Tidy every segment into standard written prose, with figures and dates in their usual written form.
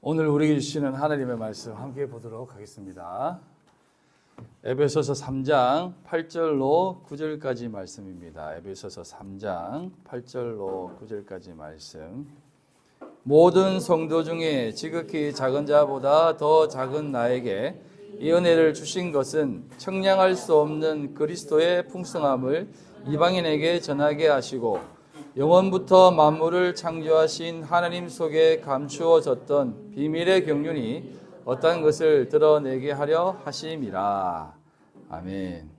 오늘 우리에게 주시는 하나님의 말씀 함께 보도록 하겠습니다. 에베소서 3장 8절로 9절까지 말씀입니다. 에베소서 3장 8절로 9절까지 말씀. 모든 성도 중에 지극히 작은 자보다 더 작은 나에게 이 은혜를 주신 것은 청량할 수 없는 그리스도의 풍성함을 이방인에게 전하게 하시고 영원부터 만물을 창조하신 하나님 속에 감추어졌던 비밀의 경륜이 어떤 것을 드러내게 하려 하심이라. 아멘.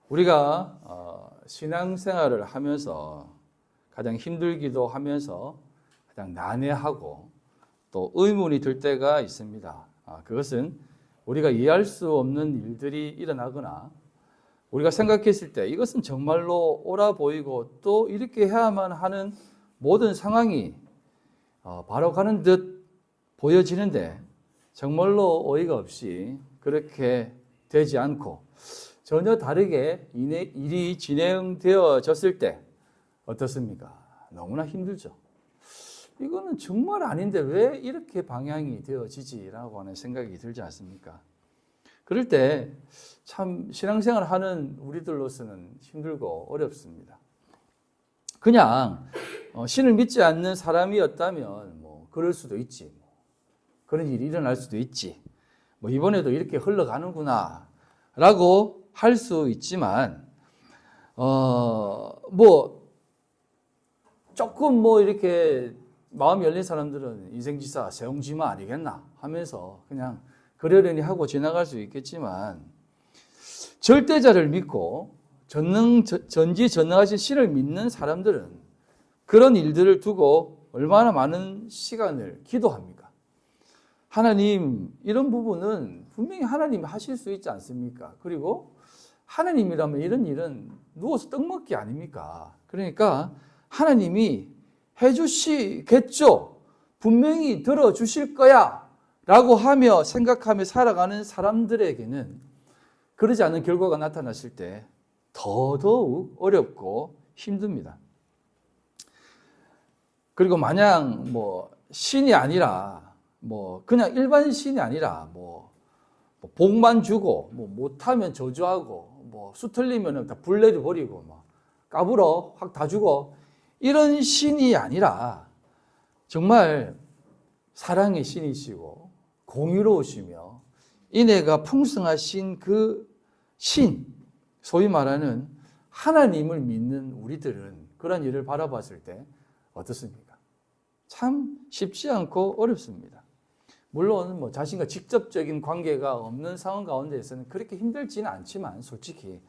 우리가 신앙생활을 하면서 가장 힘들기도 하면서 가장 난해하고 또 의문이 들 때가 있습니다. 그것은 우리가 이해할 수 없는 일들이 일어나거나 우리가 생각했을 때 이것은 정말로 옳아 보이고 또 이렇게 해야만 하는 모든 상황이 바로 가는 듯 보여지는데 정말로 어이가 없이 그렇게 되지 않고 전혀 다르게 일이 진행되어졌을 때 어떻습니까? 너무나 힘들죠. 이거는 정말 아닌데 왜 이렇게 방향이 되어지지라고 하는 생각이 들지 않습니까? 그럴 때 참 신앙생활 하는 우리들로서는 힘들고 어렵습니다. 그냥 신을 믿지 않는 사람이었다면 뭐 그럴 수도 있지. 그런 일이 일어날 수도 있지. 뭐 이번에도 이렇게 흘러가는구나 라고 할 수 있지만 뭐 조금 뭐 이렇게 마음이 열린 사람들은 인생지사 세옹지마 아니겠나 하면서 그냥 그러려니 하고 지나갈 수 있겠지만 절대자를 믿고 전지전능하신 신을 믿는 사람들은 그런 일들을 두고 얼마나 많은 시간을 기도합니까? 하나님, 이런 부분은 분명히 하나님이 하실 수 있지 않습니까? 그리고 하나님이라면 이런 일은 누워서 떡 먹기 아닙니까? 그러니까 하나님이 해주시겠죠. 분명히 들어주실 거야 라고 하며 생각하며 살아가는 사람들에게는 그러지 않은 결과가 나타났을 때 더더욱 어렵고 힘듭니다. 그리고 마냥 뭐 신이 아니라 뭐 그냥 일반 신이 아니라 뭐 복만 주고 뭐 못하면 저주하고 뭐 수틀리면 다 불내려 버리고 뭐 까불어 확 다 주고 이런 신이 아니라 정말 사랑의 신이시고 공의로우시며 인애가 풍성하신 그 신, 소위 말하는 하나님을 믿는 우리들은 그런 일을 바라봤을 때 어떻습니까? 참 쉽지 않고 어렵습니다. 물론 뭐 자신과 직접적인 관계가 없는 상황 가운데에서는 그렇게 힘들지는 않지만 솔직히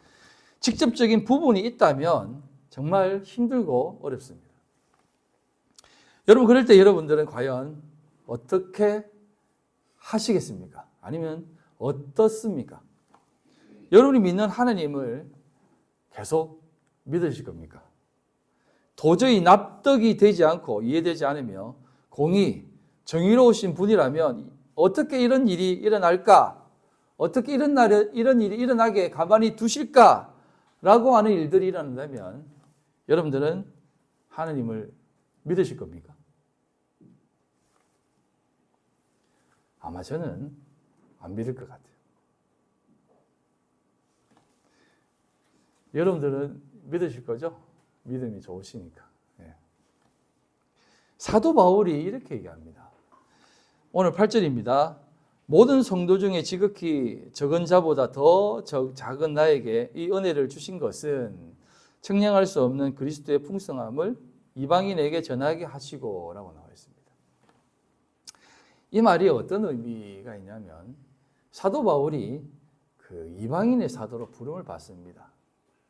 직접적인 부분이 있다면 정말 힘들고 어렵습니다. 여러분 그럴 때 여러분들은 과연 어떻게 하시겠습니까? 아니면 어떻습니까? 여러분이 믿는 하나님을 계속 믿으실 겁니까? 도저히 납득이 되지 않고 이해되지 않으며 공의, 정의로우신 분이라면 어떻게 이런 일이 일어날까? 어떻게 이런 일이 일어나게 가만히 두실까? 라고 하는 일들이 일어난다면 여러분들은 하나님을 믿으실 겁니까? 아마 저는 안 믿을 것 같아요. 여러분들은 믿으실 거죠? 믿음이 좋으시니까. 예. 사도 바울이 이렇게 얘기합니다. 오늘 8절입니다. 모든 성도 중에 지극히 적은 자보다 더 작은 나에게 이 은혜를 주신 것은 청량할 수 없는 그리스도의 풍성함을 이방인에게 전하게 하시고 라고 나와 있습니다. 이 말이 어떤 의미가 있냐면 사도 바울이 그 이방인의 사도로 부름을 받습니다.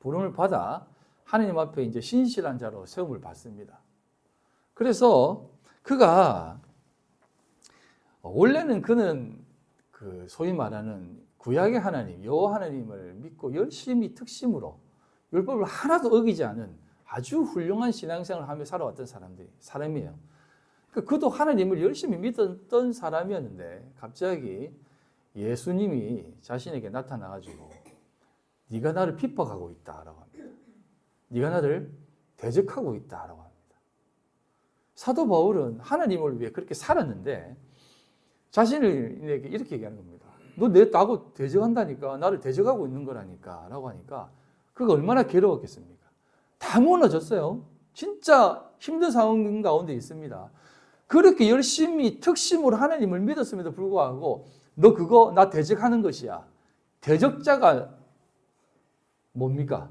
부름을 받아 하나님 앞에 이제 신실한 자로 세움을 받습니다. 그래서 그가 원래는 그는 그 소위 말하는 구약의 하나님, 여호와 하나님을 믿고 열심히 특심으로 율법을 하나도 어기지 않은 아주 훌륭한 신앙생활을 하며 살아왔던 사람이에요. 그도 하나님을 열심히 믿었던 사람이었는데 갑자기 예수님이 자신에게 나타나가지고 네가 나를 핍박하고 있다라고 합니다. 네가 나를 대적하고 있다라고 합니다. 사도 바울은 하나님을 위해 그렇게 살았는데 자신을 이렇게 얘기하는 겁니다. 너 나하고 대적한다니까, 나를 대적하고 있는 거라니까 라고 하니까 그가 얼마나 괴로웠겠습니까? 다 무너졌어요. 진짜 힘든 상황 가운데 있습니다. 그렇게 열심히 특심으로 하나님을 믿었음에도 불구하고 너 그거 나 대적하는 것이야. 대적자가 뭡니까?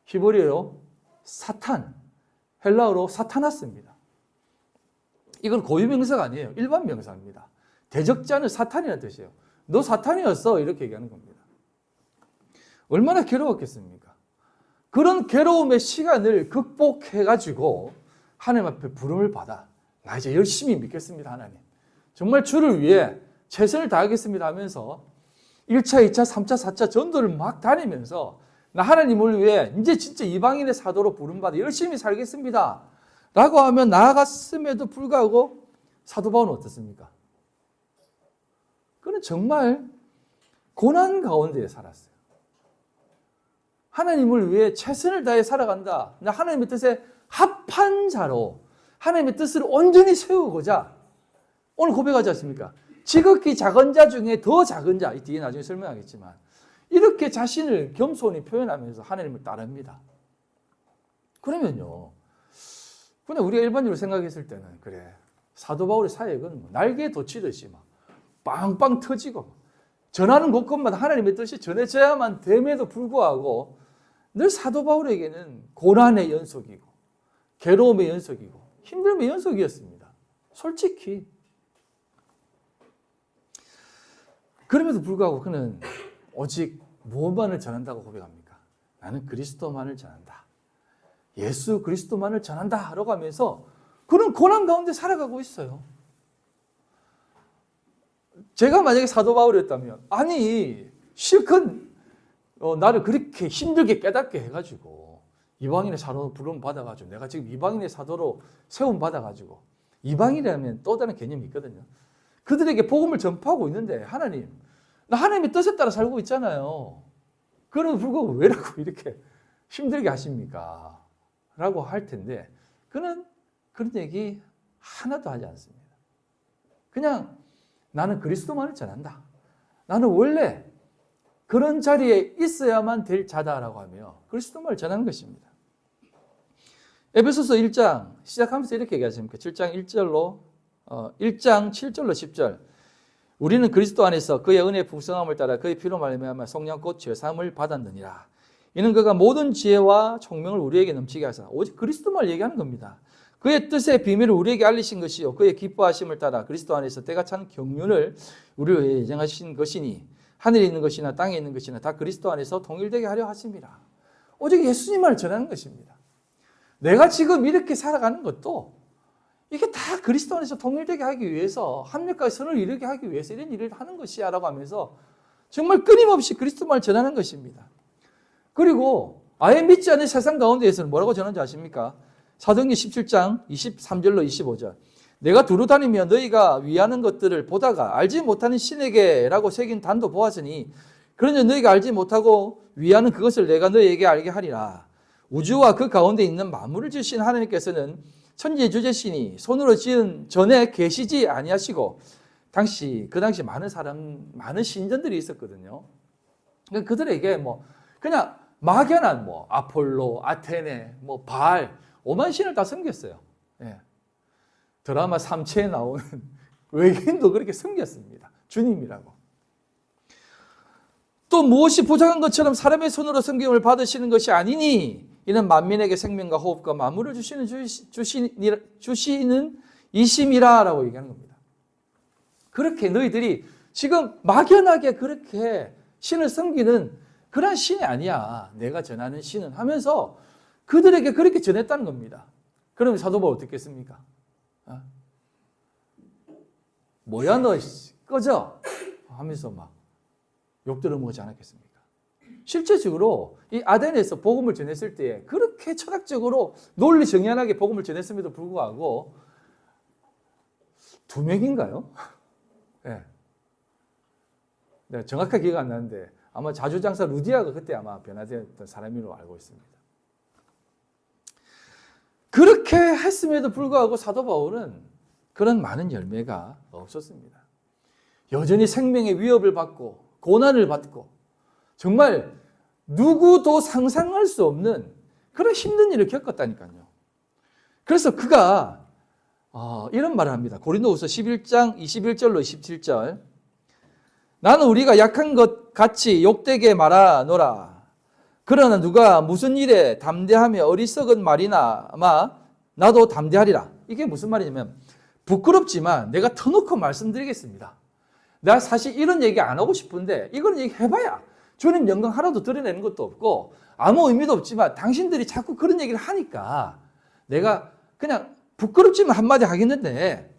히브리어로 사탄, 헬라어로 사타나스입니다. 이건 고유명사가 아니에요. 일반 명사입니다. 대적자는 사탄이라는 뜻이에요. 너 사탄이었어 이렇게 얘기하는 겁니다. 얼마나 괴로웠겠습니까? 그런 괴로움의 시간을 극복해가지고 하나님 앞에 부름을 받아 나 이제 열심히 믿겠습니다. 하나님 정말 주를 위해 최선을 다하겠습니다 하면서 1차, 2차, 3차, 4차 전도를 막 다니면서 나 하나님을 위해 이제 진짜 이방인의 사도로 부름받아 열심히 살겠습니다 라고 하면 나아갔음에도 불구하고 사도 바울은 어떻습니까? 그는 정말 고난 가운데 살았어요. 하나님을 위해 최선을 다해 살아간다. 하나님의 뜻에 합한 자로 하나님의 뜻을 온전히 세우고자 오늘 고백하지 않습니까? 지극히 작은 자 중에 더 작은 자, 이 뒤에 나중에 설명하겠지만 이렇게 자신을 겸손히 표현하면서 하나님을 따릅니다. 그러면요, 그냥 우리가 일반적으로 생각했을 때는 그래 사도 바울의 사역은 날개에 돋치듯이 막 빵빵 터지고 전하는 곳곳마다 하나님의 뜻이 전해져야만 됨에도 불구하고 늘 사도 바울에게는 고난의 연속이고 괴로움의 연속이고 힘듦의 연속이었습니다. 솔직히. 그럼에도 불구하고 그는 오직 무엇만을 전한다고 고백합니까? 나는 그리스도만을 전한다. 예수 그리스도만을 전한다 라고 하면서 그런 고난 가운데 살아가고 있어요. 제가 만약에 사도 바울이었다면 아니 실컷 나를 그렇게 힘들게 깨닫게 해가지고 이방인의 사도로 부름 받아가지고 내가 지금 이방인의 사도로 세움 받아가지고 이방인이라면 또 다른 개념이 있거든요. 그들에게 복음을 전파하고 있는데 하나님 나 하나님의 뜻에 따라 살고 있잖아요. 그럼에도 불구하고 왜라고 이렇게 힘들게 하십니까? 라고 할 텐데 그는 그런 얘기 하나도 하지 않습니다. 그냥 나는 그리스도만을 전한다. 나는 원래 그런 자리에 있어야만 될 자다라고 하며 그리스도만을 전하는 것입니다. 에베소서 1장 시작하면서 이렇게 얘기하십니까? 7장 1절로 1장 7절로 10절 우리는 그리스도 안에서 그의 은혜의 풍성함을 따라 그의 피로 말미암아 성령 곧 죄사함을 받았느니라. 이는 그가 모든 지혜와 총명을 우리에게 넘치게 하사 오직 그리스도만을 얘기하는 겁니다. 그의 뜻의 비밀을 우리에게 알리신 것이요 그의 기뻐하심을 따라 그리스도 안에서 때가 찬 경륜을 우리를 위해 예정하신 것이니 하늘에 있는 것이나 땅에 있는 것이나 다 그리스도 안에서 통일되게 하려 하십니다. 오직 예수님만을 전하는 것입니다. 내가 지금 이렇게 살아가는 것도 이게 다 그리스도 안에서 통일되게 하기 위해서 합력과 선을 이루게 하기 위해서 이런 일을 하는 것이야 라고 하면서 정말 끊임없이 그리스도만을 전하는 것입니다. 그리고 아예 믿지 않는 세상 가운데에서는 뭐라고 전하는지 아십니까? 사도행전 17장 23절로 25절 내가 두루 다니며 너희가 위하는 것들을 보다가 알지 못하는 신에게라고 새긴 단도 보았으니 그러나 너희가 알지 못하고 위하는 그것을 내가 너희에게 알게 하리라. 우주와 그 가운데 있는 만물을 지으신 하나님께서는 천지주재시니 손으로 지은 전에 계시지 아니하시고 그 당시 많은 신전들이 있었거든요. 그들에게 그냥 막연한 아폴로, 아테네, 바알, 오만 신을 다 섬겼어요. 예. 드라마 3체에 나오는 외계인도 그렇게 섬겼습니다. 주님이라고. 또 무엇이 부족한 것처럼 사람의 손으로 섬김을 받으시는 것이 아니니 이는 만민에게 생명과 호흡과 만물을 주시는 이심이라라고 얘기하는 겁니다. 그렇게 너희들이 지금 막연하게 그렇게 신을 섬기는 그런 신이 아니야. 내가 전하는 신은 하면서 그들에게 그렇게 전했다는 겁니다. 그러면 사도 바울 어떻게 했습니까? 뭐야 너 꺼져 하면서 막 욕들어 먹지 않았겠습니까? 실제적으로 이 아덴에서 복음을 전했을 때 그렇게 철학적으로 논리 정연하게 복음을 전했음에도 불구하고 2명인가요? 네. 내가 정확하게 기억 안 나는데 아마 자주장사 루디아가 그때 아마 변화되었던 사람으로 알고 있습니다. 그렇게 했음에도 불구하고 사도 바울은 그런 많은 열매가 없었습니다. 여전히 생명의 위협을 받고 고난을 받고 정말 누구도 상상할 수 없는 그런 힘든 일을 겪었다니까요. 그래서 그가 이런 말을 합니다. 고린도후서 11장 21절로 27절. 나는 우리가 약한 것 같이 욕되게 말하노라. 그러나 누가 무슨 일에 담대하며 어리석은 말이나마 나도 담대하리라. 이게 무슨 말이냐면 부끄럽지만 내가 터놓고 말씀드리겠습니다. 나 사실 이런 얘기 안 하고 싶은데 이건 얘기해봐야 주님 영광 하나도 드러내는 것도 없고 아무 의미도 없지만 당신들이 자꾸 그런 얘기를 하니까 내가 그냥 부끄럽지만 한마디 하겠는데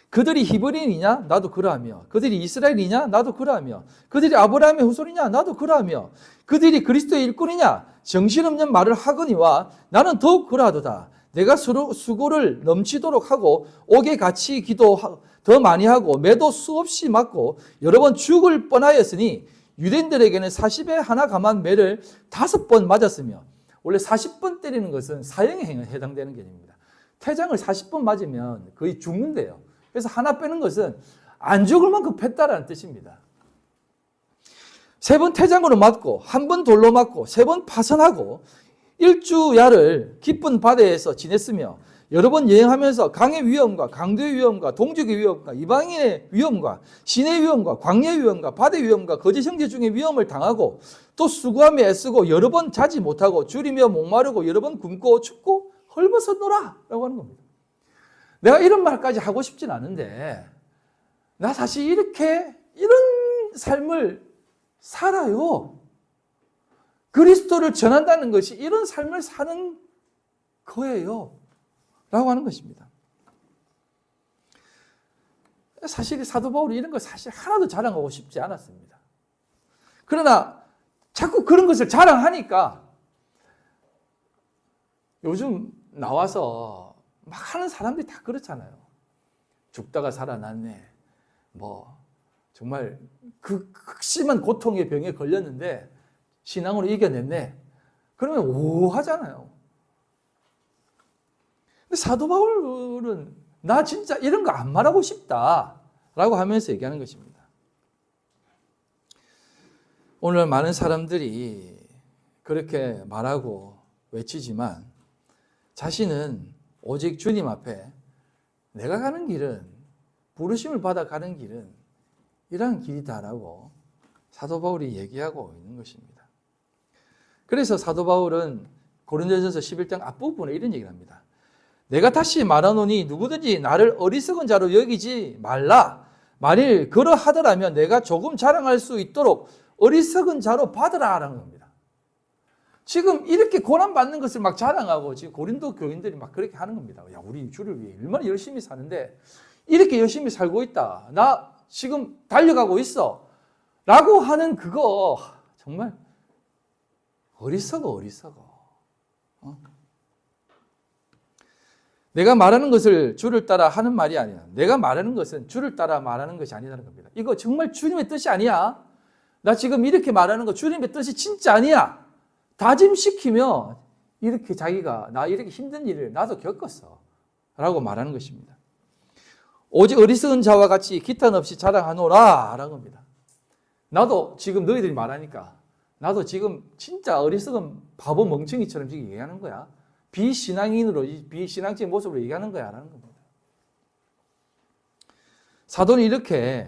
그들이 히브리인이냐? 나도 그러하며 그들이 이스라엘이냐? 나도 그러하며 그들이 아브라함의 후손이냐? 나도 그러하며 그들이 그리스도의 일꾼이냐? 정신없는 말을 하거니와 나는 더욱 그러하도다. 내가 수고를 넘치도록 하고 옥에 갇히 기도 더 많이 하고 매도 수없이 맞고 여러 번 죽을 뻔하였으니 유대인들에게는 40에 하나 감한 매를 5번 맞았으며 원래 40번 때리는 것은 사형에 해당되는 개념입니다. 태장을 40번 맞으면 거의 죽는데요. 그래서 하나 빼는 것은 안 죽을 만큼 팼다라는 뜻입니다. 3번 태장으로 맞고 1번 돌로 맞고 3번 파선하고 일주야를 깊은 바다에서 지냈으며 여러 번 여행하면서 강의 위험과 강도의 위험과 동족의 위험과 이방인의 위험과 신의 위험과 광야의 위험과 바다의 위험과 거짓 형제 중에 위험을 당하고 또 수고하며 애쓰고 여러 번 자지 못하고 줄이며 목마르고 여러 번 굶고 춥고 헐벗었노라 라고 하는 겁니다. 내가 이런 말까지 하고 싶진 않은데 나 사실 이런 삶을 살아요. 그리스도를 전한다는 것이 이런 삶을 사는 거예요. 라고 하는 것입니다. 사실 사도 바울이 이런 걸 사실 하나도 자랑하고 싶지 않았습니다. 그러나 자꾸 그런 것을 자랑하니까 요즘 나와서 막 하는 사람들이 다 그렇잖아요. 죽다가 살아났네. 정말 그 극심한 고통의 병에 걸렸는데 신앙으로 이겨냈네. 그러면 오 하잖아요. 근데 사도 바울은 나 진짜 이런 거 안 말하고 싶다 라고 하면서 얘기하는 것입니다. 오늘 많은 사람들이 그렇게 말하고 외치지만 자신은 오직 주님 앞에 내가 가는 길은 부르심을 받아 가는 길은 이러한 길이다라고 사도 바울이 얘기하고 있는 것입니다. 그래서 사도 바울은 고린도전서 11장 앞부분에 이런 얘기를 합니다. 내가 다시 말하노니 누구든지 나를 어리석은 자로 여기지 말라. 만일 그러하더라면 내가 조금 자랑할 수 있도록 어리석은 자로 받으라라는 겁니다. 지금 이렇게 고난받는 것을 막 자랑하고 지금 고린도 교인들이 막 그렇게 하는 겁니다. 야, 우리 주를 위해 얼마나 열심히 사는데 이렇게 열심히 살고 있다. 나 지금 달려가고 있어. 라고 하는 그거 정말 어리석어. 내가 말하는 것을 주를 따라 하는 말이 아니야. 내가 말하는 것은 주를 따라 말하는 것이 아니라는 겁니다. 이거 정말 주님의 뜻이 아니야. 나 지금 이렇게 말하는 거 주님의 뜻이 진짜 아니야. 다짐시키며 이렇게 자기가 나 이렇게 힘든 일을 나도 겪었어. 라고 말하는 것입니다. 오직 어리석은 자와 같이 기탄 없이 자랑하노라. 라는 겁니다. 나도 지금 너희들이 말하니까 나도 지금 진짜 어리석은 바보 멍청이처럼 지금 얘기하는 거야. 비신앙인으로, 비신앙적인 모습으로 얘기하는 거야. 라는 겁니다. 사도는 이렇게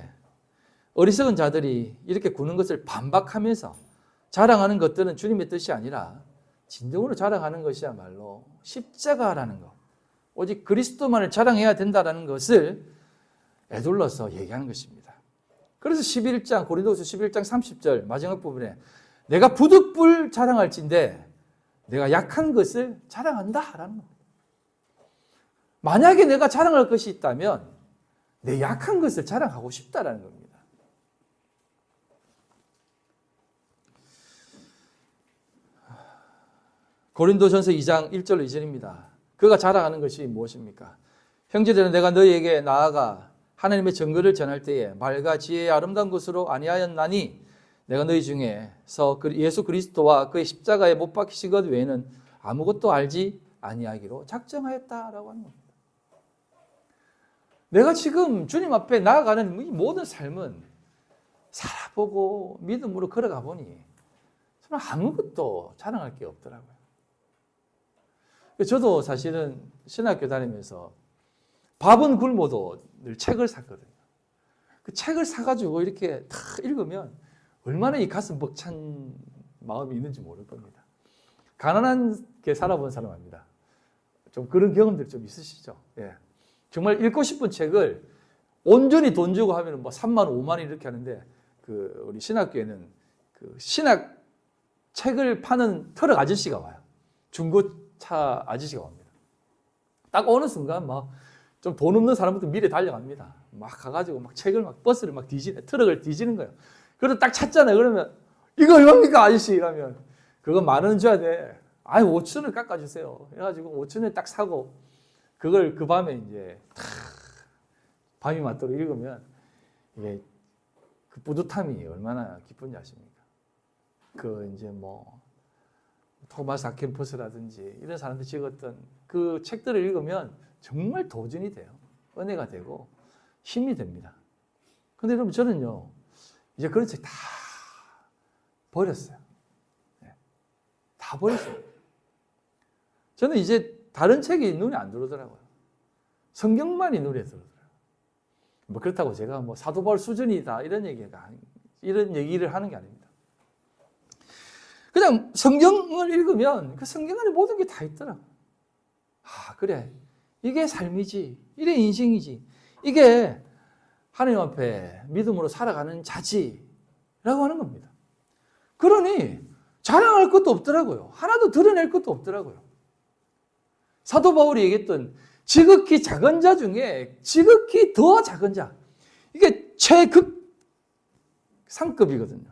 어리석은 자들이 이렇게 구는 것을 반박하면서 자랑하는 것들은 주님의 뜻이 아니라 진정으로 자랑하는 것이야말로 십자가라는 것. 오직 그리스도만을 자랑해야 된다는 것을 애둘러서 얘기하는 것입니다. 그래서 11장, 고린도후서 11장 30절 마지막 부분에 내가 부득불 자랑할진대 내가 약한 것을 자랑한다라는 겁니다. 만약에 내가 자랑할 것이 있다면 내 약한 것을 자랑하고 싶다라는 겁니다. 고린도전서 2장 1절로 2절입니다. 그가 자랑하는 것이 무엇입니까? 형제들은 내가 너희에게 나아가 하나님의 정글을 전할 때에 말과 지혜의 아름다운 것으로 아니하였나니 내가 너희 중에서 예수 그리스도와 그의 십자가에 못 박히신 것 외에는 아무것도 알지 아니하기로 작정하였다라고 하는 겁니다. 내가 지금 주님 앞에 나아가는 이 모든 삶은 살아보고 믿음으로 걸어가 보니 저는 아무것도 자랑할 게 없더라고요. 저도 사실은 신학교 다니면서 밥은 굶어도 늘 책을 샀거든요. 그 책을 사가지고 이렇게 다 읽으면 얼마나 이 가슴 벅찬 마음이 있는지 모를 겁니다. 가난하게 살아본 사람 압니다. 좀 그런 경험들 좀 있으시죠? 예. 정말 읽고 싶은 책을 온전히 돈 주고 하면 뭐 3만 원, 5만 원 이렇게 하는데 우리 신학교에는 신학 책을 파는 트럭 아저씨가 와요. 중고차 아저씨가 옵니다. 딱 어느 순간 막 좀 돈 없는 사람부터 미래 달려갑니다. 막 가가지고 막 책을 버스를 트럭을 뒤지는 거예요. 그래서 딱 찾잖아요. 그러면 이거 얼마입니까 아저씨? 이러면 그거 10,000원 줘야 돼. 5,000원 깎아주세요. 해가지고 5,000원 딱 사고 그걸 그 밤에 이제 밤이 맞도록 읽으면 이게 그 뿌듯함이 얼마나 기쁜지 아십니까? 이제 뭐 토마스 아켄포스라든지 이런 사람들이 찍었던 그 책들을 읽으면 정말 도전이 돼요. 은혜가 되고 힘이 됩니다. 근데 여러분 저는요 이제 그런 책 다 버렸어요. 다 버렸어요. 저는 이제 다른 책이 눈에 안 들어오더라고요. 성경만이 눈에 들어오더라고요. 뭐 그렇다고 제가 뭐 사도 바울 수준이다 이런 얘기를 하는 게 아닙니다. 그냥 성경을 읽으면 그 성경 안에 모든 게 다 있더라고요. 그래. 이게 삶이지. 이게 인생이지. 이게 하나님 앞에 믿음으로 살아가는 자지라고 하는 겁니다. 그러니 자랑할 것도 없더라고요. 하나도 드러낼 것도 없더라고요. 사도 바울이 얘기했던 지극히 작은 자 중에 지극히 더 작은 자. 이게 최극 상급이거든요.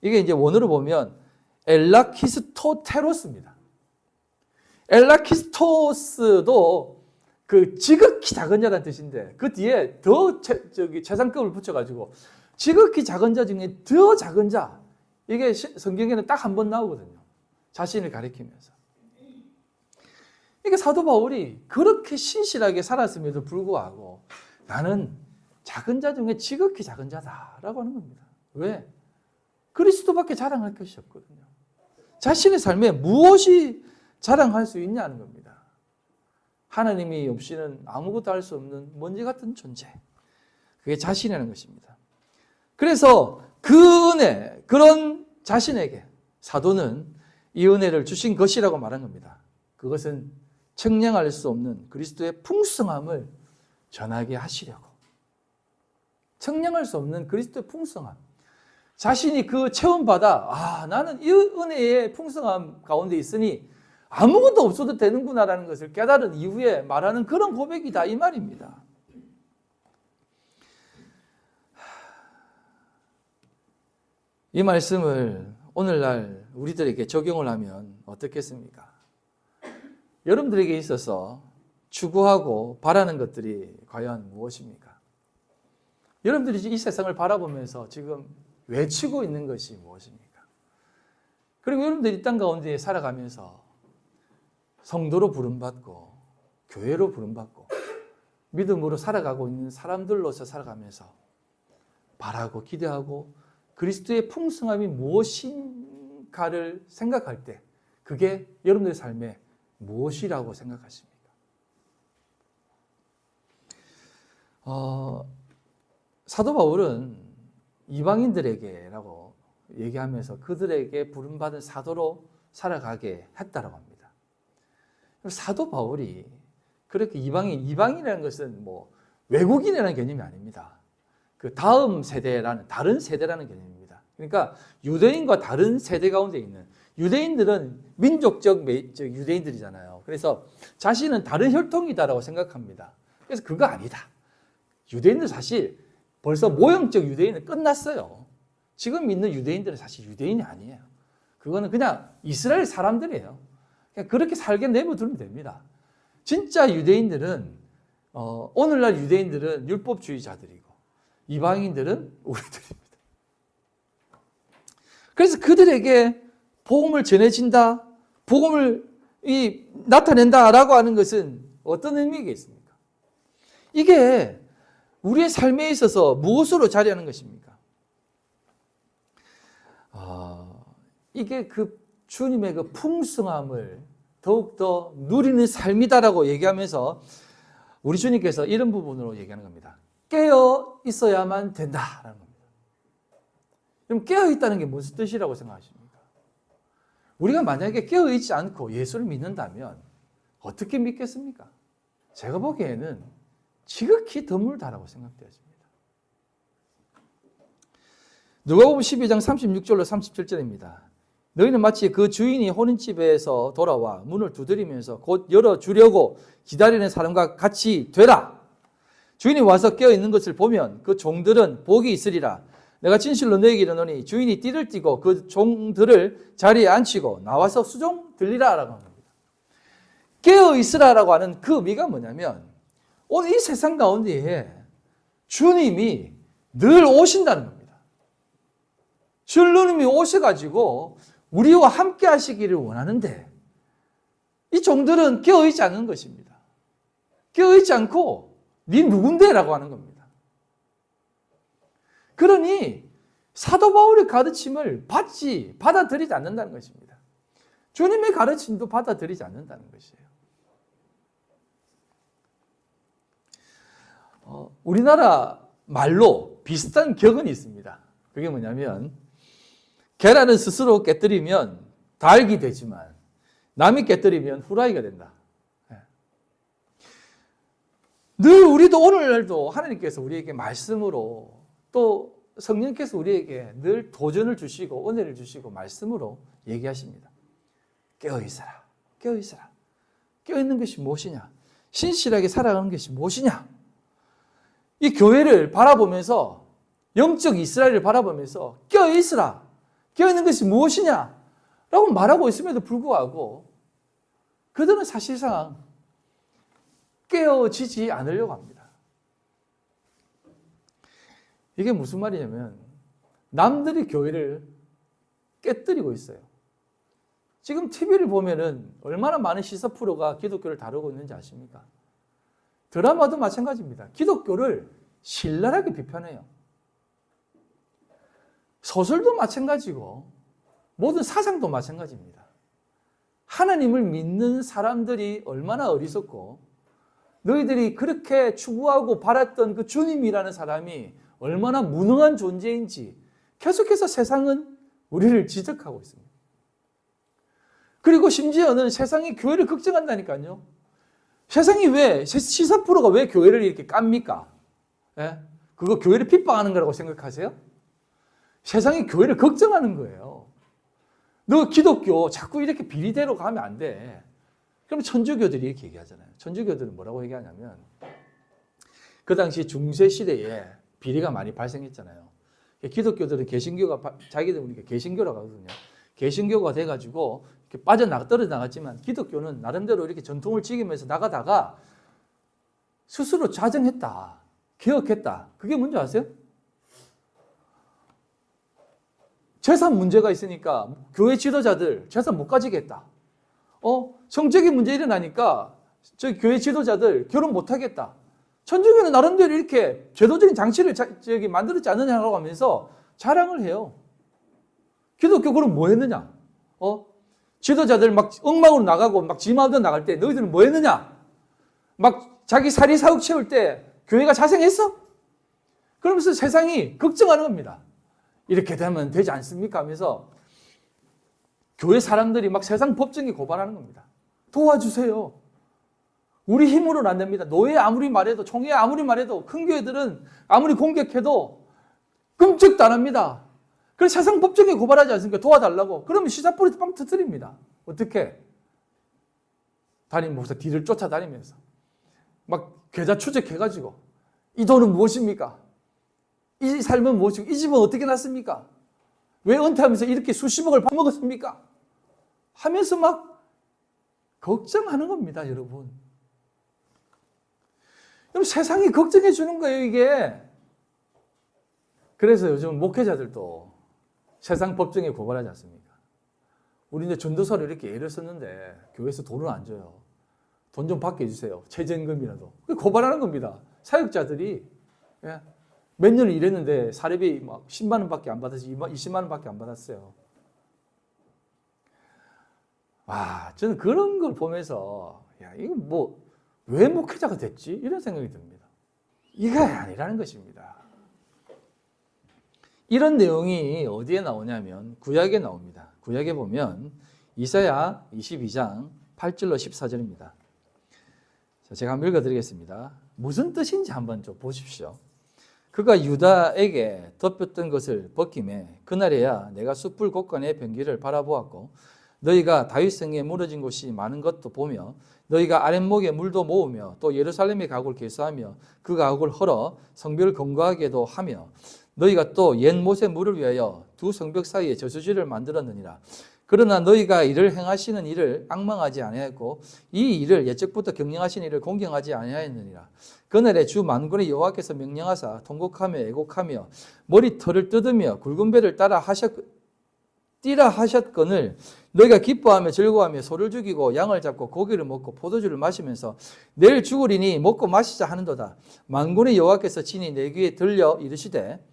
이게 이제 원어로 보면 엘라키스토테로스입니다. 엘라키스토스도 그 지극히 작은 자라는 뜻인데 그 뒤에 더 최상급을 붙여가지고 지극히 작은 자 중에 더 작은 자. 이게 성경에는 딱 한 번 나오거든요. 자신을 가리키면서. 이게 사도 바울이 그렇게 신실하게 살았음에도 불구하고 나는 작은 자 중에 지극히 작은 자다라고 하는 겁니다. 왜? 그리스도밖에 자랑할 것이 없거든요. 자신의 삶에 무엇이 자랑할 수 있냐는 겁니다. 하나님이 없이는 아무것도 할 수 없는 먼지 같은 존재. 그게 자신이라는 것입니다. 그래서 그 은혜, 그런 자신에게 사도는 이 은혜를 주신 것이라고 말한 겁니다. 그것은 측량할 수 없는 그리스도의 풍성함을 전하게 하시려고. 측량할 수 없는 그리스도의 풍성함. 자신이 그 체험받아 나는 이 은혜의 풍성함 가운데 있으니 아무것도 없어도 되는구나라는 것을 깨달은 이후에 말하는 그런 고백이다 이 말입니다. 이 말씀을 오늘날 우리들에게 적용을 하면 어떻겠습니까? 여러분들에게 있어서 추구하고 바라는 것들이 과연 무엇입니까? 여러분들이 이 세상을 바라보면서 지금 외치고 있는 것이 무엇입니까? 그리고 여러분들이 이 땅 가운데 살아가면서 성도로 부름받고 교회로 부름받고 믿음으로 살아가고 있는 사람들로서 살아가면서 바라고 기대하고 그리스도의 풍성함이 무엇인가를 생각할 때 그게 여러분들의 삶에 무엇이라고 생각하십니까? 사도 바울은 이방인들에게라고 얘기하면서 그들에게 부름받은 사도로 살아가게 했다라고 합니다. 사도 바울이 그렇게 이방인이라는 것은 뭐 외국인이라는 개념이 아닙니다. 그 다음 세대라는 다른 세대라는 개념입니다. 그러니까 유대인과 다른 세대 가운데 있는 유대인들은 민족적 유대인들이잖아요. 그래서 자신은 다른 혈통이다라고 생각합니다. 그래서 그거 아니다. 유대인들 사실 벌써 모형적 유대인은 끝났어요. 지금 있는 유대인들은 사실 유대인이 아니에요. 그거는 그냥 이스라엘 사람들이에요. 그냥 그렇게 살게 내버두면 됩니다. 진짜 유대인들은 오늘날 유대인들은 율법주의자들이고 이방인들은 우리들입니다. 그래서 그들에게 복음을 전해진다. 복음을 나타낸다라고 하는 것은 어떤 의미겠습니까? 이게 우리의 삶에 있어서 무엇으로 자리하는 것입니까? 이게 그 주님의 그 풍성함을 더욱더 누리는 삶이다라고 얘기하면서 우리 주님께서 이런 부분으로 얘기하는 겁니다. 깨어 있어야만 된다라는 겁니다. 그럼 깨어 있다는 게 무슨 뜻이라고 생각하십니까? 우리가 만약에 깨어 있지 않고 예수를 믿는다면 어떻게 믿겠습니까? 제가 보기에는 지극히 드물다라고 생각되어집니다. 누가복음 12장 36절로 37절입니다. 너희는 마치 그 주인이 혼인집에서 돌아와 문을 두드리면서 곧 열어주려고 기다리는 사람과 같이 되라. 주인이 와서 깨어있는 것을 보면 그 종들은 복이 있으리라. 내가 진실로 너희에게 이르노니 주인이 띠를 띠고 그 종들을 자리에 앉히고 나와서 수종 들리라 라고 합니다. 깨어있으라라고 하는 그 의미가 뭐냐면 오늘 이 세상 가운데에 주님이 늘 오신다는 겁니다. 주님이 오셔가지고 우리와 함께 하시기를 원하는데 이 종들은 깨어있지 않는 것입니다. 깨어있지 않고 네 누군데? 라고 하는 겁니다. 그러니 사도 바울의 가르침을 받아들이지 않는다는 것입니다. 주님의 가르침도 받아들이지 않는다는 것이에요. 우리나라 말로 비슷한 격언이 있습니다. 그게 뭐냐면 계란은 스스로 깨뜨리면 닭이 되지만 남이 깨뜨리면 후라이가 된다. 늘 우리도 오늘날도 하나님께서 우리에게 말씀으로 또 성령께서 우리에게 늘 도전을 주시고 은혜를 주시고 말씀으로 얘기하십니다. 깨어있어라. 깨어있어라. 깨어있는 것이 무엇이냐? 신실하게 살아가는 것이 무엇이냐? 이 교회를 바라보면서 영적 이스라엘을 바라보면서 깨어있으라. 깨어있는 것이 무엇이냐? 라고 말하고 있음에도 불구하고 그들은 사실상 깨어지지 않으려고 합니다. 이게 무슨 말이냐면 남들이 교회를 깨뜨리고 있어요. 지금 TV를 보면은 얼마나 많은 시사 프로가 기독교를 다루고 있는지 아십니까? 드라마도 마찬가지입니다. 기독교를 신랄하게 비판해요. 소설도 마찬가지고 모든 사상도 마찬가지입니다. 하나님을 믿는 사람들이 얼마나 어리석고 너희들이 그렇게 추구하고 바랐던 그 주님이라는 사람이 얼마나 무능한 존재인지 계속해서 세상은 우리를 지적하고 있습니다. 그리고 심지어는 세상이 교회를 걱정한다니까요. 세상이 왜, 시사 프로가 왜 교회를 이렇게 깝니까? 예? 그거 교회를 핍박하는 거라고 생각하세요? 세상이 교회를 걱정하는 거예요. 너 기독교 자꾸 이렇게 비리대로 가면 안 돼. 그럼 천주교들이 이렇게 얘기하잖아요. 천주교들은 뭐라고 얘기하냐면 그 당시 중세시대에 비리가 많이 발생했잖아요. 기독교들은 개신교가 자기들 개신교라고 하거든요. 개신교가 돼가지고 이렇게 떨어져 나갔지만 기독교는 나름대로 이렇게 전통을 지키면서 나가다가 스스로 자정했다. 개혁했다. 그게 뭔지 아세요? 재산 문제가 있으니까 교회 지도자들 재산 못 가지게 했다. 성적인 문제 일어나니까 저희 교회 지도자들 결혼 못 하겠다. 천주교는 나름대로 이렇게 제도적인 장치를 만들었지 않느냐라고 하면서 자랑을 해요. 기독교 그럼 뭐 했느냐? 지도자들 막 엉망으로 나가고 막 지 마음대로 나갈 때 너희들은 뭐 했느냐? 막 자기 사리 사욕 채울 때 교회가 자생했어? 그러면서 세상이 걱정하는 겁니다. 이렇게 되면 되지 않습니까? 하면서 교회 사람들이 막 세상 법정에 고발하는 겁니다. 도와주세요. 우리 힘으로는 안 됩니다. 노예 아무리 말해도, 총회 아무리 말해도, 큰 교회들은 아무리 공격해도 끔찍도 안 합니다. 그래서 세상 법정에 고발하지 않습니까? 도와달라고. 그러면 시사뿌리 빵 터뜨립니다. 어떻게? 담임 목사 뒤를 쫓아다니면서 막 계좌 추적해가지고 이 돈은 무엇입니까? 이 삶은 무엇이고 이 집은 어떻게 났습니까? 왜 은퇴하면서 이렇게 수십억을 파먹었습니까? 하면서 막 걱정하는 겁니다, 여러분. 그럼 세상이 걱정해 주는 거예요, 이게. 그래서 요즘 목회자들도 세상 법정에 고발하지 않습니까? 우리 이제 전도사를 이렇게 애를 썼는데 교회에서 돈을 안 줘요. 돈 좀 받게 해주세요. 최저임금이라도. 고발하는 겁니다. 사역자들이. 예. 몇 년을 일했는데 사례비 막 10만 원밖에 안 받아서 20만 원밖에 안 받았어요. 와, 저는 그런 걸 보면서 야, 이거 뭐 왜 목회자가 됐지? 이런 생각이 듭니다. 이게 아니라는 것입니다. 이런 내용이 어디에 나오냐면 구약에 나옵니다. 구약에 보면 이사야 22장 8절로 14절입니다. 자, 제가 한번 읽어드리겠습니다. 무슨 뜻인지 한번 좀 보십시오. 그가 유다에게 덮였던 것을 벗김에 그날에야 내가 숯불 곳간의 병기를 바라보았고 너희가 다윗성에 무너진 곳이 많은 것도 보며 너희가 아랫목에 물도 모으며 또 예루살렘의 가옥을 개수하며 그 가옥을 헐어 성벽을 견고하게도 하며 너희가 또 옛 못의 물을 위하여 두 성벽 사이에 저수지를 만들었느니라. 그러나 너희가 이를 행하시는 일을 앙망하지 아니하였고 이 일을 옛적부터 경영하신 일을 공경하지 아니하였느니라. 그날에 주 만군의 여호와께서 명령하사 통곡하며 애곡하며 머리털을 뜯으며 굵은 배를 띠라 하셨거늘 너희가 기뻐하며 즐거워하며 소를 죽이고 양을 잡고 고기를 먹고 포도주를 마시면서 내일 죽으리니 먹고 마시자 하는도다. 만군의 여호와께서 친히 내 귀에 들려 이르시되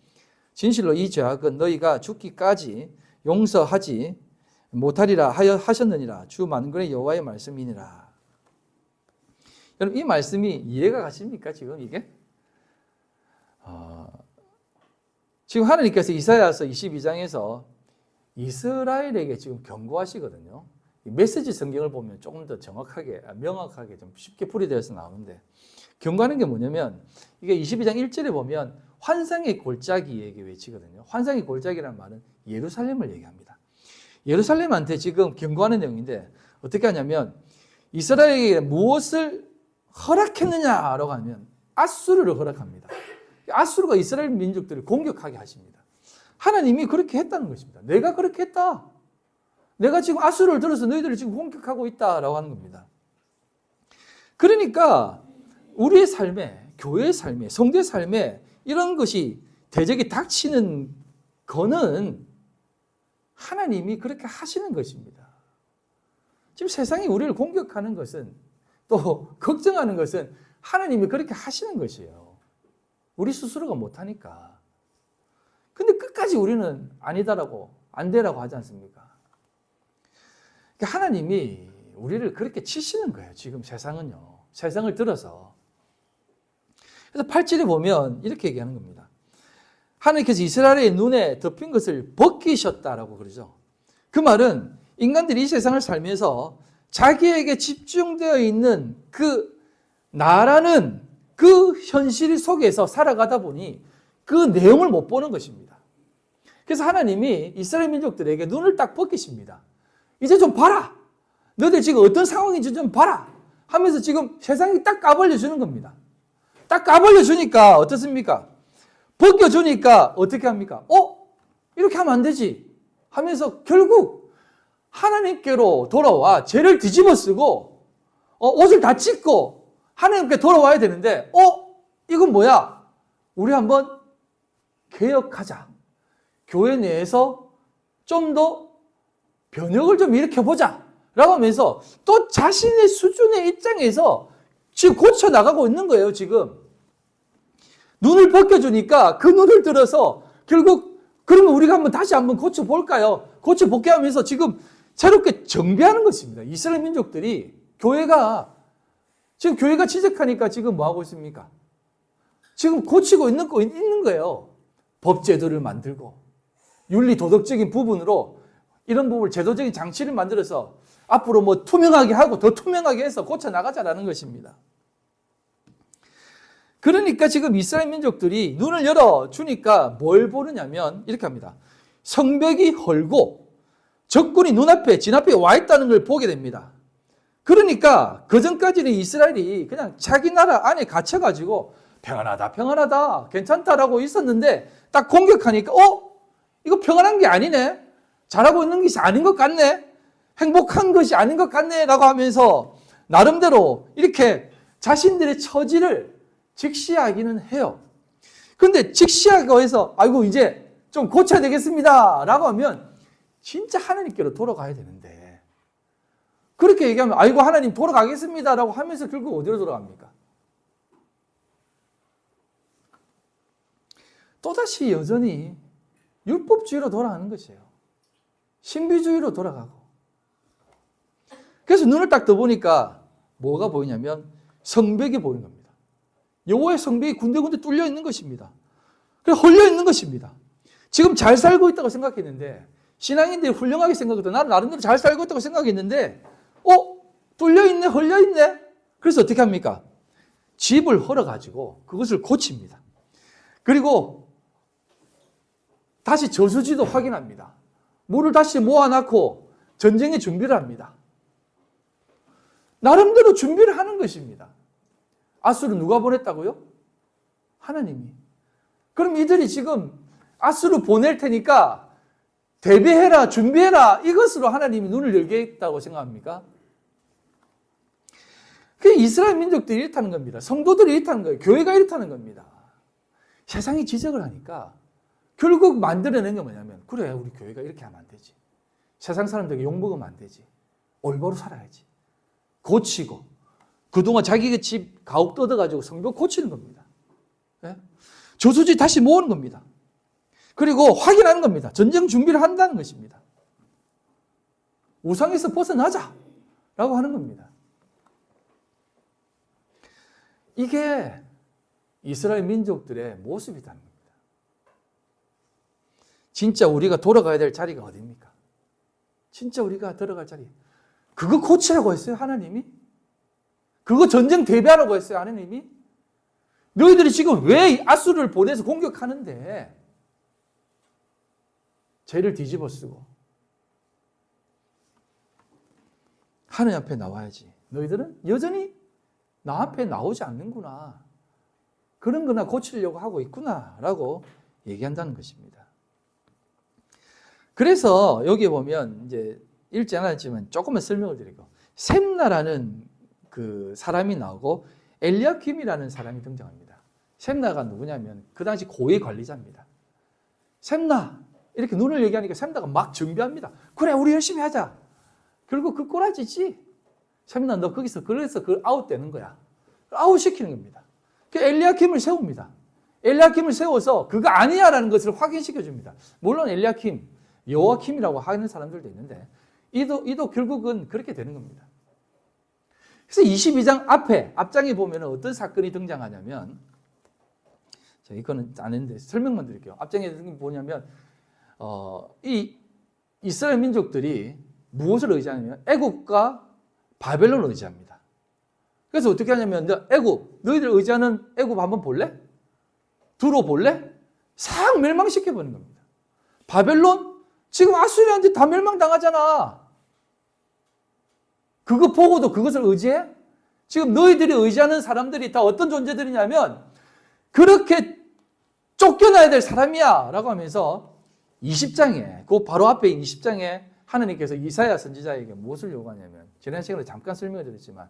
진실로 이 죄악은 너희가 죽기까지 용서하지 못하리라 하셨느니라. 주 만군의 여호와의 말씀이니라. 여러분 이 말씀이 이해가 가십니까? 지금 이게? 지금 하나님께서 이사야서 22장에서 이스라엘에게 지금 경고하시거든요. 메시지 성경을 보면 조금 더 정확하게, 명확하게 좀 쉽게 풀이되어서 나오는데 경고하는 게 뭐냐면 이게 22장 1절에 보면 환상의 골짜기 얘기 외치거든요. 환상의 골짜기라는 말은 예루살렘을 얘기합니다. 예루살렘한테 지금 경고하는 내용인데 어떻게 하냐면 이스라엘에게 무엇을 허락했느냐라고 하면 아수르를 허락합니다. 아수르가 이스라엘 민족들을 공격하게 하십니다. 하나님이 그렇게 했다는 것입니다. 내가 그렇게 했다. 내가 지금 아수르를 들어서 너희들을 지금 공격하고 있다라고 하는 겁니다. 그러니까 우리의 삶에, 교회의 삶에, 성도의 삶에 이런 것이 대적이 닥치는 거는 하나님이 그렇게 하시는 것입니다. 지금 세상이 우리를 공격하는 것은 또 걱정하는 것은 하나님이 그렇게 하시는 것이에요. 우리 스스로가 못하니까. 근데 끝까지 우리는 아니다라고, 안 되라고 하지 않습니까? 그러니까 하나님이 우리를 그렇게 치시는 거예요. 지금 세상은요. 세상을 들어서. 그래서 8절에 보면 이렇게 얘기하는 겁니다. 하나님께서 이스라엘의 눈에 덮인 것을 벗기셨다라고 그러죠. 그 말은 인간들이 이 세상을 살면서 자기에게 집중되어 있는 그 나라는 그 현실 속에서 살아가다 보니 그 내용을 못 보는 것입니다. 그래서 하나님이 이스라엘 민족들에게 눈을 딱 벗기십니다. 이제 좀 봐라. 너희들 지금 어떤 상황인지 좀 봐라. 하면서 지금 세상이 딱 까발려 주는 겁니다. 딱 까발려 주니까 어떻습니까? 벗겨주니까 어떻게 합니까? 이렇게 하면 안 되지. 하면서 결국 하나님께로 돌아와 죄를 뒤집어 쓰고 옷을 다 찢고 하나님께 돌아와야 되는데 이건 뭐야? 우리 한번 개혁하자. 교회 내에서 좀 더 변혁을 좀 일으켜보자 라고 하면서 또 자신의 수준의 입장에서 지금 고쳐나가고 있는 거예요. 지금 눈을 벗겨주니까 그 눈을 들어서 결국 그러면 우리가 다시 한번 고쳐볼까요? 고쳐볼게 하면서 지금 새롭게 정비하는 것입니다. 이스라엘 민족들이 교회가 취직하니까 지금 뭐 하고 있습니까? 지금 고치고 있는 거예요. 법제도를 만들고 윤리 도덕적인 부분으로 이런 부분을 제도적인 장치를 만들어서 앞으로 뭐 투명하게 하고 더 투명하게 해서 고쳐나가자라는 것입니다. 그러니까 지금 이스라엘 민족들이 눈을 열어주니까 뭘 보느냐면 이렇게 합니다. 성벽이 헐고 적군이 눈앞에 진앞에 와 있다는 걸 보게 됩니다. 그러니까 그전까지는 이스라엘이 그냥 자기 나라 안에 갇혀가지고 평안하다 괜찮다라고 있었는데 딱 공격하니까 이거 평안한 게 아니네. 잘하고 있는 것이 아닌 것 같네. 행복한 것이 아닌 것 같네 라고 하면서 나름대로 이렇게 자신들의 처지를 직시하기는 해요. 근데 직시하고 해서 아이고 이제 좀 고쳐야 되겠습니다 라고 하면 진짜 하나님께로 돌아가야 되는데 그렇게 얘기하면 아이고 하나님 돌아가겠습니다라고 하면서 결국 어디로 돌아갑니까? 또다시 여전히 율법주의로 돌아가는 것이에요. 신비주의로 돌아가고. 그래서 눈을 딱 떠보니까 뭐가 보이냐면 성벽이 보이는 겁니다. 여호와의 성벽이 군데군데 뚫려 있는 것입니다. 그래서 헐려 있는 것입니다. 지금 잘 살고 있다고 생각했는데 신앙인들이 훌륭하게 생각해도 나는 나름대로 잘 살고 있다고 생각했는데 뚫려 있네, 헐려 있네. 그래서 어떻게 합니까? 집을 헐어가지고 그것을 고칩니다. 그리고 다시 저수지도 확인합니다. 물을 다시 모아놓고 전쟁의 준비를 합니다. 나름대로 준비를 하는 것입니다. 아수르 누가 보냈다고요? 하나님이. 그럼 이들이 지금 아수르 보낼 테니까 대비해라, 준비해라, 이것으로 하나님이 눈을 열겠다고 생각합니까? 그게 이스라엘 민족들이 이렇다는 겁니다. 성도들이 이렇다는 거예요. 교회가 이렇다는 겁니다. 세상이 지적을 하니까 결국 만들어낸 게 뭐냐면 그래 우리 교회가 이렇게 하면 안 되지. 세상 사람들에게 욕먹으면 안 되지. 올바로 살아야지. 고치고 그동안 자기가 집 가옥 뜯어가지고 성벽 고치는 겁니다. 네? 저수지 다시 모으는 겁니다. 그리고 확인하는 겁니다. 전쟁 준비를 한다는 것입니다. 우상에서 벗어나자 라고 하는 겁니다. 이게 이스라엘 민족들의 모습이라는 겁니다. 진짜 우리가 돌아가야 될 자리가 어디입니까? 진짜 우리가 들어갈 자리. 그거 고치라고 했어요, 하나님이? 그거 전쟁 대비하라고 했어요, 하나님이? 너희들이 지금 왜 아수르를 보내서 공격하는데 죄를 뒤집어 쓰고 하나님 앞에 나와야지. 너희들은 여전히 나 앞에 나오지 않는구나. 그런 거나 고치려고 하고 있구나 라고 얘기한다는 것입니다. 그래서 여기 보면 이제 읽지 않았지만 조금만 설명을 드리고 셈나라는 그 사람이 나오고 엘리야킴이라는 사람이 등장합니다. 셈나가 누구냐면 그 당시 고위 관리자입니다. 셈나 이렇게 눈을 얘기하니까 셈나가 막 준비합니다. 그래 우리 열심히 하자. 결국 그 꼬라지지. 셈나 너 거기서 그래서 그 아웃되는 거야. 아웃시키는 겁니다. 엘리야킴을 세웁니다. 엘리야킴을 세워서 그거 아니야라는 것을 확인시켜 줍니다. 물론 엘리야킴, 여호와킴이라고 하는 사람들도 있는데 이도 결국은 그렇게 되는 겁니다. 그래서 22장 앞장에 보면 어떤 사건이 등장하냐면 이거는 안 했는데 설명만 드릴게요. 앞장에 뭐냐면 이 이스라엘 민족들이 무엇을 의지하냐면 애국과 바벨론을 의지합니다. 그래서 어떻게 하냐면 애국, 너희들 의지하는 애국 한번 볼래? 들어볼래? 싹 멸망시켜버리는 겁니다. 바벨론? 지금 아수리한테 다 멸망당하잖아. 그거 보고도 그것을 의지해? 지금 너희들이 의지하는 사람들이 다 어떤 존재들이냐면 그렇게 쫓겨나야 될 사람이야 라고 하면서 20장에 그 바로 앞에 20장에 하나님께서 이사야 선지자에게 무엇을 요구하냐면 지난 시간에 잠깐 설명해 드렸지만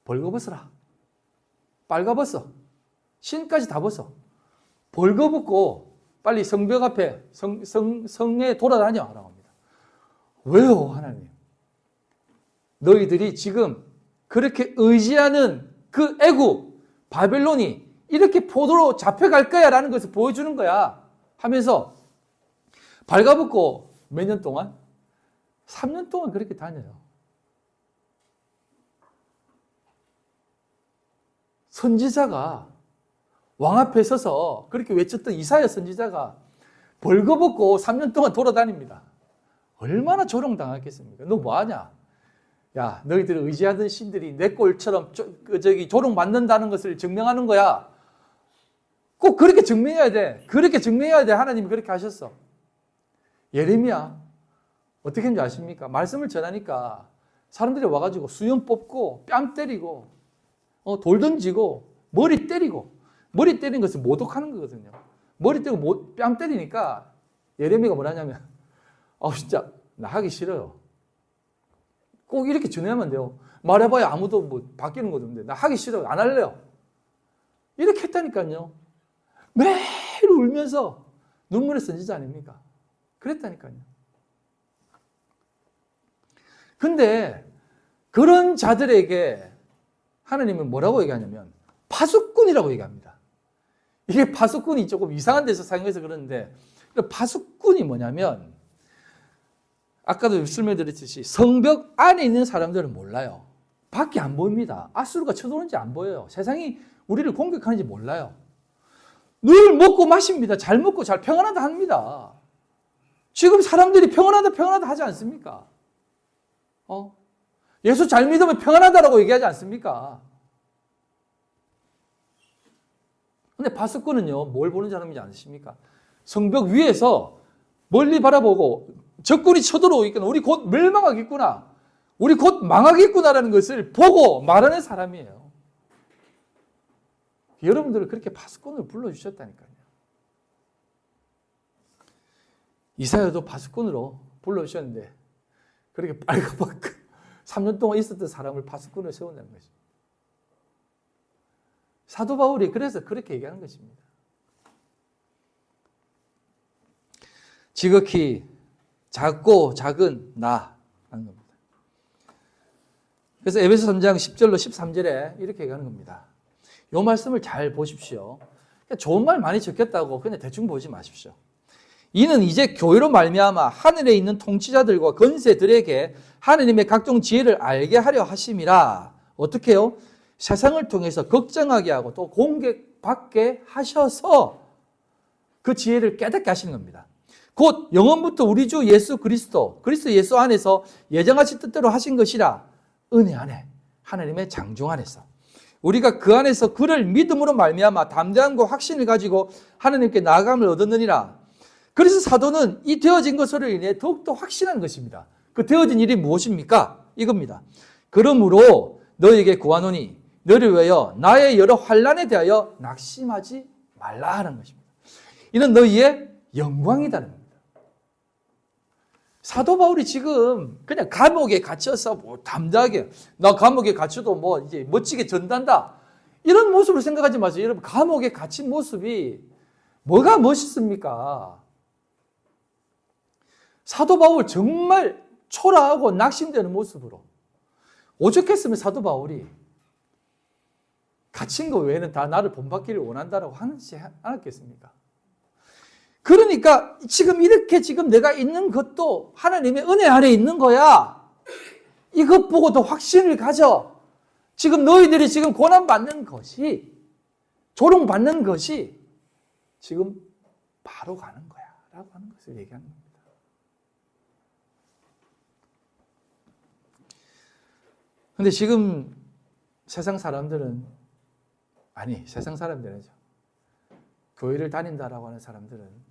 벌거벗어라. 빨가벗어. 신까지 다 벗어. 벌거벗고 빨리 성벽 앞에 성에 돌아다녀 라고 합니다. 왜요 하나님? 너희들이 지금 그렇게 의지하는 그 애국 바벨론이 이렇게 포도로 잡혀갈 거야 라는 것을 보여주는 거야 하면서 발가벗고 몇 년 동안? 3년 동안 그렇게 다녀요. 선지자가 왕 앞에 서서 그렇게 외쳤던 이사야 선지자가 벌거벗고 3년 동안 돌아다닙니다. 얼마나 조롱당했겠습니까? 너 뭐하냐? 야, 너희들이 의지하던 신들이 내 꼴처럼 조롱받는다는 것을 증명하는 거야. 꼭 그렇게 증명해야 돼. 그렇게 증명해야 돼. 하나님이 그렇게 하셨어. 예레미야 어떻게 했는지 아십니까? 말씀을 전하니까 사람들이 와가지고 수염 뽑고 뺨 때리고 돌 던지고 머리 때리고 머리 때리는 것을 모독하는 거거든요. 머리 때리고 뺨 때리니까 예레미야가 뭐라냐면 진짜 나 하기 싫어요. 꼭 이렇게 전해야만 돼요. 말해봐야 아무도 뭐 바뀌는 것도 없는데 나 하기 싫어요. 안 할래요. 이렇게 했다니까요. 매일 울면서 눈물의 선지자 아닙니까? 그랬다니까요. 근데 그런 자들에게 하나님은 뭐라고 얘기하냐면 파수꾼이라고 얘기합니다. 이게 파수꾼이 조금 이상한 데서 사용해서 그러는데, 파수꾼이 뭐냐면 아까도 설명드렸듯이 성벽 안에 있는 사람들은 몰라요. 밖에 안 보입니다. 아수르가 쳐들어오는지 안 보여요. 세상이 우리를 공격하는지 몰라요. 늘 먹고 마십니다. 잘 먹고 잘 평안하다 합니다. 지금 사람들이 평안하다 하지 않습니까? 예수 잘 믿으면 평안하다라고 얘기하지 않습니까? 근데 파수꾼은요, 뭘 보는 사람이지 않으십니까? 성벽 위에서 멀리 바라보고 적군이 쳐들어오고 있구나, 우리 곧 멸망하겠구나, 우리 곧 망하겠구나라는 것을 보고 말하는 사람이에요. 여러분들을 그렇게 파수꾼을 불러주셨다니까요. 이사야도 파수꾼으로 불러주셨는데 그렇게 빨갛게 3년 동안 있었던 사람을 파수꾼으로 세운다는 것입니다. 사도 바울이 그래서 그렇게 얘기하는 것입니다. 지극히 작고 작은 나라는 겁니다. 그래서 에베소 3장 10절로 13절에 이렇게 얘기하는 겁니다. 이 말씀을 잘 보십시오. 좋은 말 많이 적혔다고 그냥 대충 보지 마십시오. 이는 이제 교회로 말미암아 하늘에 있는 통치자들과 권세들에게 하느님의 각종 지혜를 알게 하려 하심이라. 어떻게 해요? 세상을 통해서 걱정하게 하고 또 공격받게 하셔서 그 지혜를 깨닫게 하시는 겁니다. 곧 영원부터 우리 주 예수 그리스도 예수 안에서 예정하신 뜻대로 하신 것이라. 은혜 안에, 하나님의 장종 안에서 우리가 그 안에서 그를 믿음으로 말미암아 담대함과 확신을 가지고 하나님께 나아감을 얻었느니라. 그래서 사도는 이 되어진 것으로 인해 더욱더 확신한 것입니다. 그 되어진 일이 무엇입니까? 이겁니다. 그러므로 너에게 구하노니 너를 위하여 나의 여러 환난에 대하여 낙심하지 말라 하는 것입니다. 이는 너희의 영광이다는 겁니다. 사도 바울이 지금 그냥 감옥에 갇혀서 뭐 담대하게, 나 감옥에 갇혀도 뭐 이제 멋지게 전단다, 이런 모습을 생각하지 마세요. 여러분, 감옥에 갇힌 모습이 뭐가 멋있습니까? 사도 바울 정말 초라하고 낙심되는 모습으로, 오죽했으면 사도 바울이 갇힌 거 외에는 다 나를 본받기를 원한다라고 하지 않았겠습니까? 그러니까 지금 이렇게 지금 내가 있는 것도 하나님의 은혜 아래 있는 거야. 이것 보고 더 확신을 가져. 지금 너희들이 지금 고난받는 것이, 조롱받는 것이 지금 바로 가는 거야 라고 하는 것을 얘기하는 겁니다. 근데 지금 세상 사람들은, 세상 사람들이죠, 교회를 다닌다라고 하는 사람들은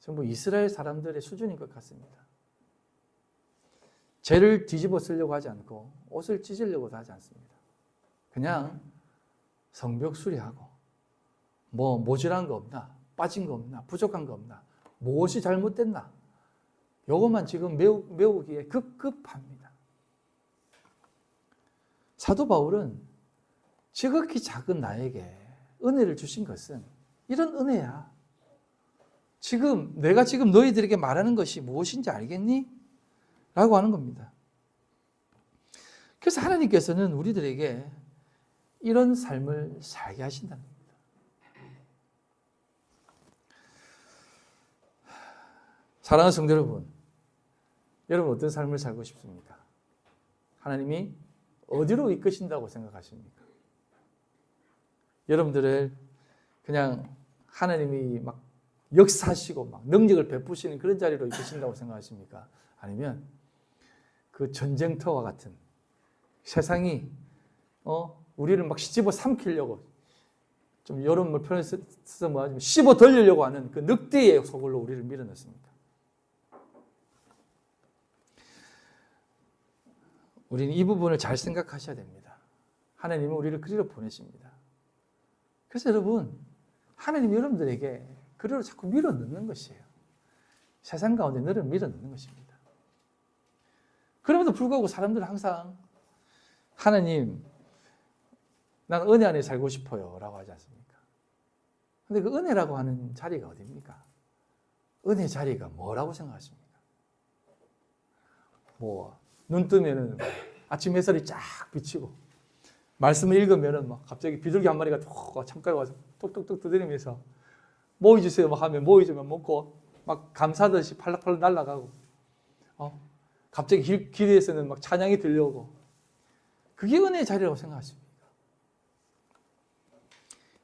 전부 이스라엘 사람들의 수준인 것 같습니다. 죄를 뒤집어 쓰려고 하지 않고 옷을 찢으려고도 하지 않습니다. 그냥 성벽 수리하고 뭐 모자란 거 없나, 빠진 거 없나, 부족한 거 없나, 무엇이 잘못됐나, 이것만 지금 메우기에 급급합니다. 사도 바울은 지극히 작은 나에게 은혜를 주신 것은 이런 은혜야. 지금 내가 지금 너희들에게 말하는 것이 무엇인지 알겠니? 라고 하는 겁니다. 그래서 하나님께서는 우리들에게 이런 삶을 살게 하신다는 겁니다. 사랑하는 성도 여러분 어떤 삶을 살고 싶습니까? 하나님이 어디로 이끄신다고 생각하십니까? 여러분들을 그냥 하나님이 막 역사하시고 막 능력을 베푸시는 그런 자리로 이끄신다고 생각하십니까? 아니면 그 전쟁터와 같은, 세상이 우리를 막 씹어 삼키려고, 좀 여론 표현을 써서 뭐하지만 씹어 덜리려고 하는 그 늑대의 소굴로 우리를 밀어넣습니까? 우리는 이 부분을 잘 생각하셔야 됩니다. 하나님은 우리를 그리로 보내십니다. 그래서 여러분, 하나님이 여러분들에게 그리로 자꾸 밀어넣는 것이에요. 세상 가운데 너를 밀어넣는 것입니다. 그럼에도 불구하고 사람들은 항상 하나님, 난 은혜 안에 살고 싶어요 라고 하지 않습니까? 근데 그 은혜라고 하는 자리가 어디입니까? 은혜 자리가 뭐라고 생각하십니까? 뭐 눈 뜨면은 아침 햇살이 쫙 비치고 말씀을 읽으면은 막 갑자기 비둘기 한 마리가 톡 창가에 와서 톡톡톡 두드리면서 모이 주세요 막 하면 모이 주면 먹고 막 감사듯이 팔락팔락 날아가고 갑자기 길에서는 막 찬양이 들려오고 그게 은혜의 자리라고 생각하십니까?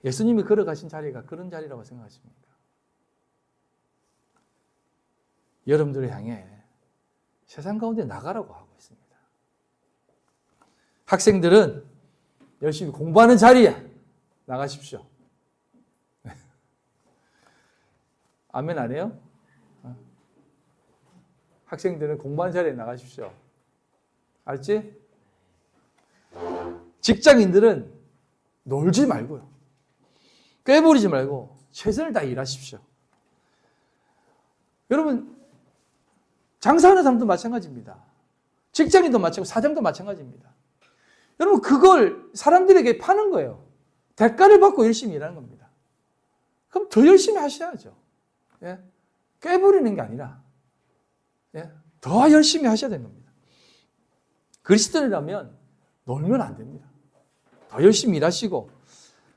예수님이 걸어가신 자리가 그런 자리라고 생각하십니까? 여러분들을 향해 세상 가운데 나가라고 하고 있습니다. 학생들은 열심히 공부하는 자리에 나가십시오. 아멘 안 해요? 학생들은 공부하는 자리에 나가십시오. 알지? 직장인들은 놀지 말고요. 꾀부리지 말고 최선을 다해 일하십시오. 여러분, 장사하는 사람도 마찬가지입니다. 직장인도 마찬가지고 사장도 마찬가지입니다. 여러분, 그걸 사람들에게 파는 거예요. 대가를 받고 열심히 일하는 겁니다. 그럼 더 열심히 하셔야죠. 예? 꾀부리는 게 아니라 더 열심히 하셔야 되는 겁니다. 그리스도인이라면 놀면 안 됩니다. 더 열심히 일하시고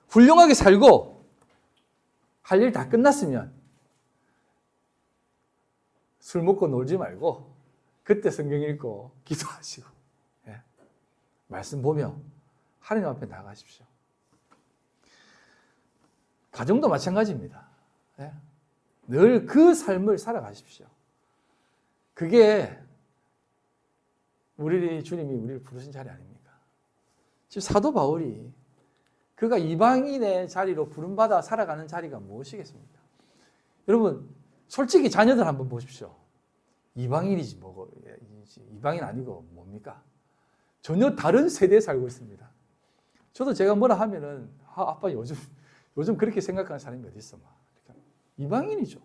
훌륭하게 살고 할 일 다 끝났으면 술 먹고 놀지 말고 그때 성경 읽고 기도하시고 말씀 보며 하나님 앞에 나가십시오. 가정도 마찬가지입니다. 늘 그 삶을 살아가십시오. 그게 주님이 우리를 부르신 자리 아닙니까? 지금 사도 바울이 그가 이방인의 자리로 부름받아 살아가는 자리가 무엇이겠습니까? 여러분, 솔직히 자녀들 한번 보십시오. 이방인이지 뭐고, 이방인 아니고 뭡니까? 전혀 다른 세대에 살고 있습니다. 저도 제가 뭐라 하면은 아빠 요즘 그렇게 생각하는 사람이 어디 있어? 이방인이죠.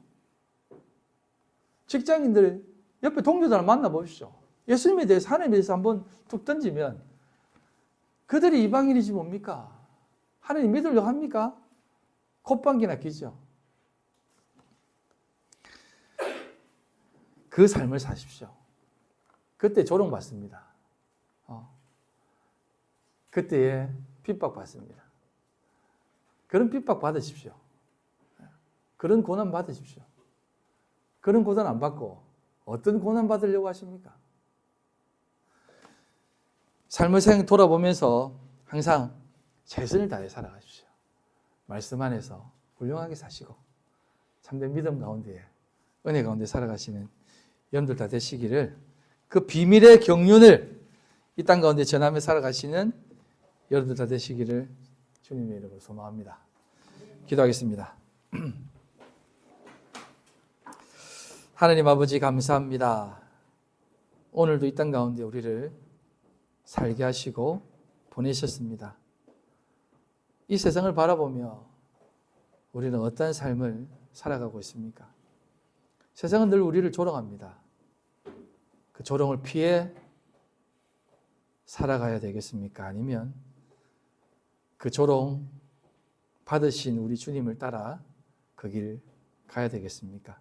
직장인들 옆에 동료들 만나보십시오. 예수님에 대해서 하나님에 대해서 한번 툭 던지면 그들이 이방인이지 뭡니까? 하나님 믿으려고 합니까? 콧방귀나 끼죠. 그 삶을 사십시오. 그때 조롱받습니다. 그때에 핍박받습니다. 그런 핍박 받으십시오. 그런 고난 받으십시오. 그런 고난 안 받고 어떤 고난 받으려고 하십니까? 삶을 돌아보면서 항상 최선을 다해 살아가십시오. 말씀 안에서 훌륭하게 사시고 참된 믿음 가운데 은혜 가운데 살아가시는 여러분들 다 되시기를, 그 비밀의 경륜을 이 땅 가운데 전하며 살아가시는 여러분들 다 되시기를 주님의 이름으로 소망합니다. 기도하겠습니다. 하나님 아버지 감사합니다. 오늘도 이 땅 가운데 우리를 살게 하시고 보내셨습니다. 이 세상을 바라보며 우리는 어떤 삶을 살아가고 있습니까? 세상은 늘 우리를 조롱합니다. 그 조롱을 피해 살아가야 되겠습니까? 아니면 그 조롱 받으신 우리 주님을 따라 그 길 가야 되겠습니까?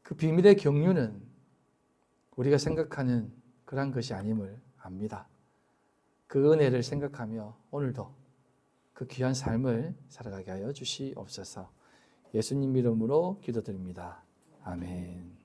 그 비밀의 경륜은 우리가 생각하는 그런 것이 아님을 압니다. 그 은혜를 생각하며 오늘도 그 귀한 삶을 살아가게 하여 주시옵소서. 예수님 이름으로 기도드립니다. 아멘.